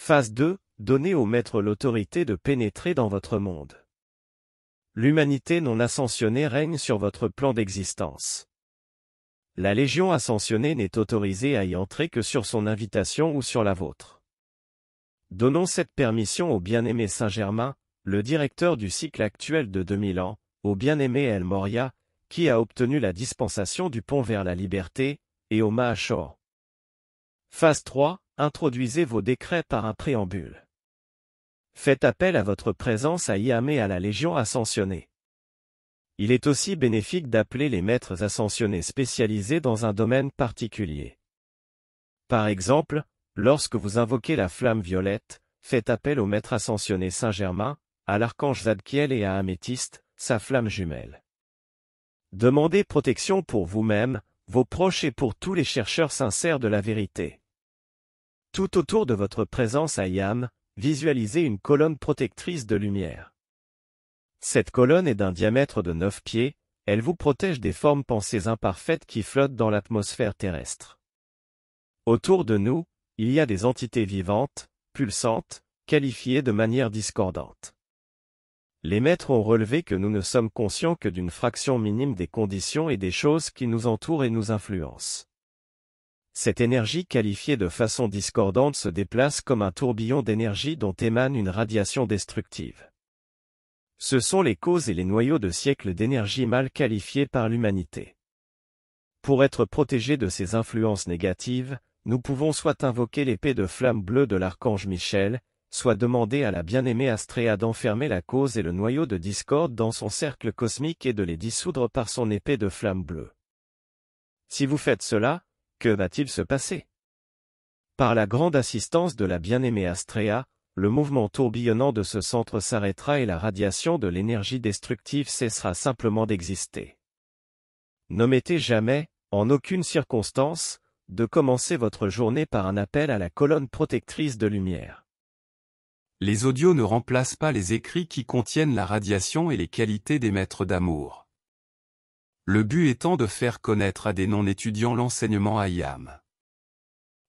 Phase 2. Donnez au Maître l'autorité de pénétrer dans votre monde. L'humanité non ascensionnée règne sur votre plan d'existence. La Légion ascensionnée n'est autorisée à y entrer que sur son invitation ou sur la vôtre. Donnons cette permission au bien-aimé Saint-Germain, le directeur du cycle actuel de 2000 ans, au bien-aimé El Moria, qui a obtenu la dispensation du pont vers la liberté, et au Mahashor. Phase 3. Introduisez vos décrets par un préambule. Faites appel à votre présence à Yam et à la Légion ascensionnée. Il est aussi bénéfique d'appeler les maîtres ascensionnés spécialisés dans un domaine particulier. Par exemple, lorsque vous invoquez la flamme violette, faites appel au maître ascensionné Saint-Germain, à l'archange Zadkiel et à Améthyste, sa flamme jumelle. Demandez protection pour vous-même, vos proches et pour tous les chercheurs sincères de la vérité. Tout autour de votre présence à Yam, visualisez une colonne protectrice de lumière. Cette colonne est d'un diamètre de 9 pieds, elle vous protège des formes pensées imparfaites qui flottent dans l'atmosphère terrestre. Autour de nous, il y a des entités vivantes, pulsantes, qualifiées de manière discordante. Les maîtres ont relevé que nous ne sommes conscients que d'une fraction minime des conditions et des choses qui nous entourent et nous influencent. Cette énergie qualifiée de façon discordante se déplace comme un tourbillon d'énergie dont émane une radiation destructive. Ce sont les causes et les noyaux de siècles d'énergie mal qualifiés par l'humanité. Pour être protégés de ces influences négatives, nous pouvons soit invoquer l'épée de flamme bleue de l'archange Michel, soit demander à la bien-aimée Astréa d'enfermer la cause et le noyau de discorde dans son cercle cosmique et de les dissoudre par son épée de flamme bleue. Si vous faites cela, que va-t-il se passer? Par la grande assistance de la bien-aimée Astréa, le mouvement tourbillonnant de ce centre s'arrêtera et la radiation de l'énergie destructive cessera simplement d'exister. N'omettez jamais, en aucune circonstance, de commencer votre journée par un appel à la colonne protectrice de lumière. Les audios ne remplacent pas les écrits qui contiennent la radiation et les qualités des maîtres d'amour. Le but étant de faire connaître à des non-étudiants l'enseignement Yam.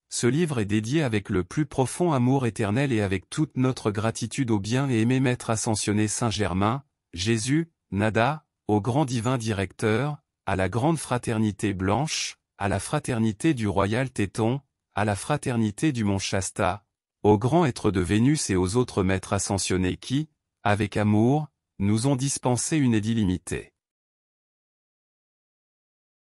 Ce livre est dédié avec le plus profond amour éternel et avec toute notre gratitude au bien et aimé Maître ascensionné Saint-Germain, Jésus, Nada, au grand divin directeur, à la grande fraternité blanche, à la fraternité du royal Téton, à la fraternité du mont Shasta, aux grands êtres de Vénus et aux autres maîtres ascensionnés qui, avec amour, nous ont dispensé une aide illimitée.